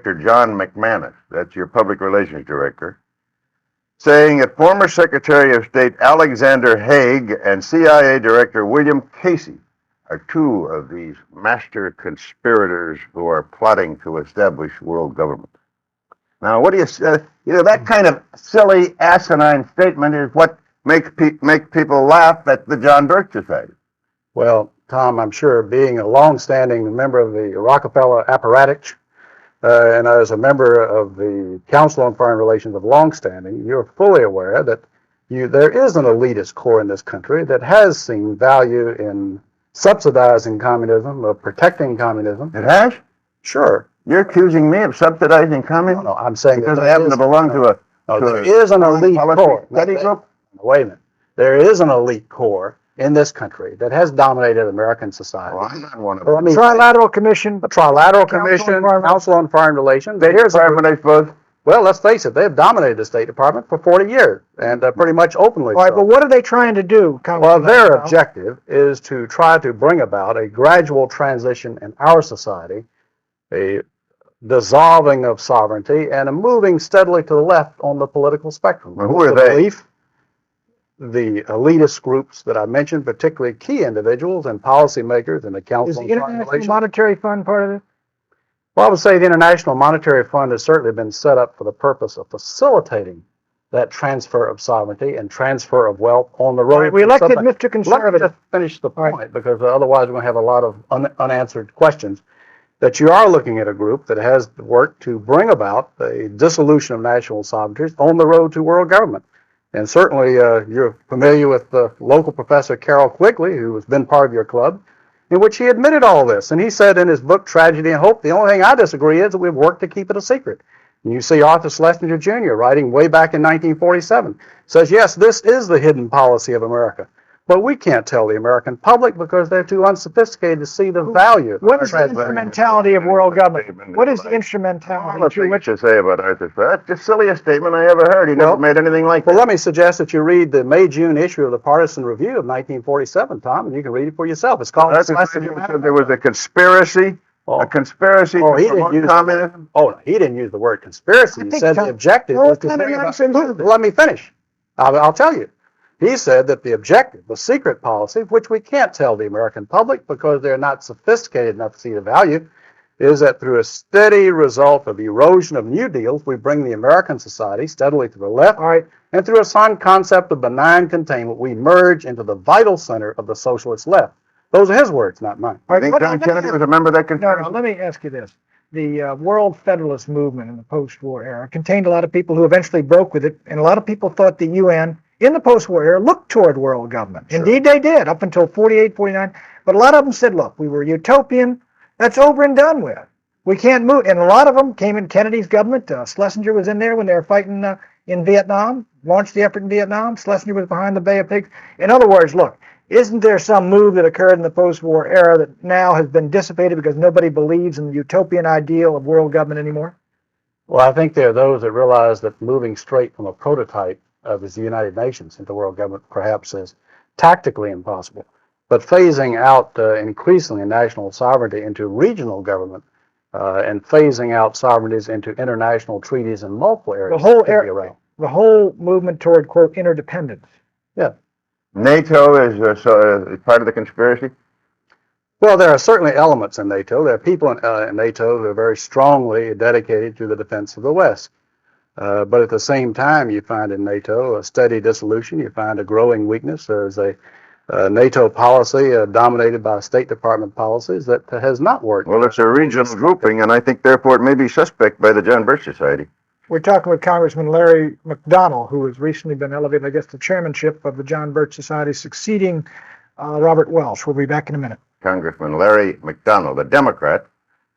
Director John McManus, that's your public relations director, saying that former Secretary of State Alexander Haig and CIA Director William Casey are two of these master conspirators who are plotting to establish world government. Now, what do you say? That kind of silly, asinine statement is what make people laugh at the John Birch Society. Well, Tom, I'm sure being a long-standing member of the Rockefeller apparatus, and as a member of the Council on Foreign Relations of longstanding, you're fully aware that there is an elitist core in this country that has seen value in subsidizing communism, of protecting communism. It has? Sure. You're accusing me of subsidizing communism? No, I'm saying because I happen to belong to a... there is an elite core. Study group? Wait a minute. There is an elite core in this country that has dominated American society. Well, I'm not one of them. Trilateral Commission. The Trilateral Commission, Council on Foreign Relations. State Department, I suppose. Well, let's face it, they've dominated the State Department for 40 years, and pretty much openly. All right, but what are they trying to do? Well, their objective is to try to bring about a gradual transition in our society, a dissolving of sovereignty, and a moving steadily to the left on the political spectrum. Well, who are they? The elitist groups that I mentioned, particularly key individuals and policymakers in the Council Is on the Foreign International Relations. Monetary Fund part of it? Well, I would say the International Monetary Fund has certainly been set up for the purpose of facilitating that transfer of sovereignty and transfer of wealth on the road. Right, we elected Mr. Let Conservative. me just finish the point, because otherwise we're going to have a lot of unanswered questions. That you are looking at a group that has worked to bring about a dissolution of national sovereignty on the road to world government. And certainly you're familiar with the local professor Carroll Quigley, who has been part of your club, in which he admitted all this. And he said in his book, Tragedy and Hope, the only thing I disagree is that we've worked to keep it a secret. And you see Arthur Schlesinger Jr. writing way back in 1947, says, yes, this is the hidden policy of America. But we can't tell the American public because they're too unsophisticated to see the value. What is the instrumentality of world government? What is the instrumentality? What you say about Arthur Schlesinger? That's the silliest statement I ever heard. He never made anything like that. Well, let me suggest that you read the May-June issue of the Partisan Review of 1947, Tom, and you can read it for yourself. It's called... Arthur Schlesinger said there was a conspiracy. A conspiracy to promote communism? Oh, he didn't use the word conspiracy. He said the objective was to bring about... Let me finish. I'll tell you. He said that the objective, the secret policy, which we can't tell the American public because they're not sophisticated enough to see the value, is that through a steady result of erosion of new deals, we bring the American society steadily to the left, and through a sound concept of benign containment, we merge into the vital center of the socialist left. Those are his words, not mine. I think John Kennedy was a member of that conspiracy. No, let me ask you this. The World Federalist movement in the post-war era contained a lot of people who eventually broke with it, and a lot of people thought the UN in the post-war era looked toward world government. Sure. Indeed, they did, up until 48, 49. But a lot of them said, look, we were utopian. That's over and done with. We can't move. And a lot of them came in Kennedy's government. Schlesinger was in there when they were fighting in Vietnam, launched the effort in Vietnam. Schlesinger was behind the Bay of Pigs. In other words, look, isn't there some move that occurred in the post-war era that now has been dissipated because nobody believes in the utopian ideal of world government anymore? Well, I think there are those that realize that moving straight from a prototype of the United Nations into world government perhaps is tactically impossible. But phasing out increasingly national sovereignty into regional government and phasing out sovereignties into international treaties in multiple areas. The whole movement toward, quote, interdependence. Yeah. NATO is part of the conspiracy? Well, there are certainly elements in NATO. There are people in NATO who are very strongly dedicated to the defense of the West. But at the same time, you find in NATO a steady dissolution. You find a growing weakness. There's a NATO policy dominated by State Department policies that has not worked. Well, it's a regional grouping, and I think therefore it may be suspect by the John Birch Society. We're talking with Congressman Larry McDonnell, who has recently been elevated, I guess, to chairmanship of the John Birch Society, succeeding Robert Welch. We'll be back in a minute. Congressman Larry McDonnell, the Democrat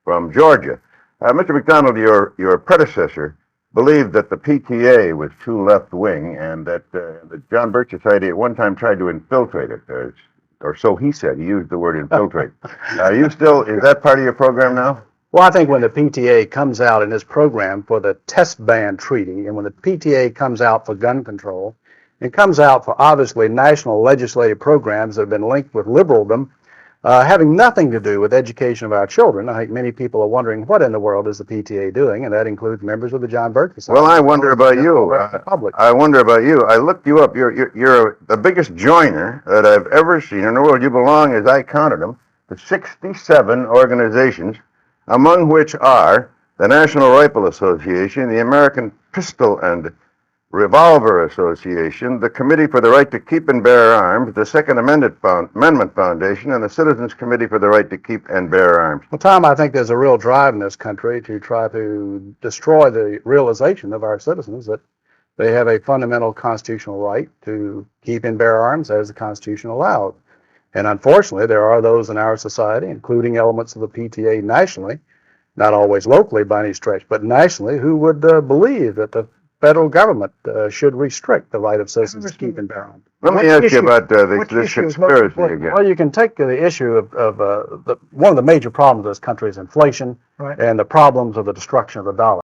from Georgia. Mr. McDonnell, your predecessor believed that the PTA was too left-wing and that the John Birch Society at one time tried to infiltrate it, or so he said. He used the word infiltrate. Is that part of your program now? Well, I think when the PTA comes out in this program for the test ban treaty, and when the PTA comes out for gun control, it comes out for obviously national legislative programs that have been linked with liberaldom, having nothing to do with education of our children. I think many people are wondering what in the world is the PTA doing, and that includes members of the John Birch Society. Well, I wonder about you. Public. I wonder about you. I looked you up. You're the biggest joiner that I've ever seen in the world. You belong, as I counted them, to 67 organizations, among which are the National Rifle Association, the American Pistol and Revolver Association, the Committee for the Right to Keep and Bear Arms, the Second Amendment Foundation, and the Citizens Committee for the Right to Keep and Bear Arms. Well, Tom, I think there's a real drive in this country to try to destroy the realization of our citizens that they have a fundamental constitutional right to keep and bear arms as the Constitution allows. And unfortunately, there are those in our society, including elements of the PTA nationally, not always locally by any stretch, but nationally, who would believe that the federal government should restrict the right of citizens to keep and bear arms. Let me ask you about this conspiracy again. Well, you can take the issue of one of the major problems of this country is inflation Right. and the problems of the destruction of the dollar.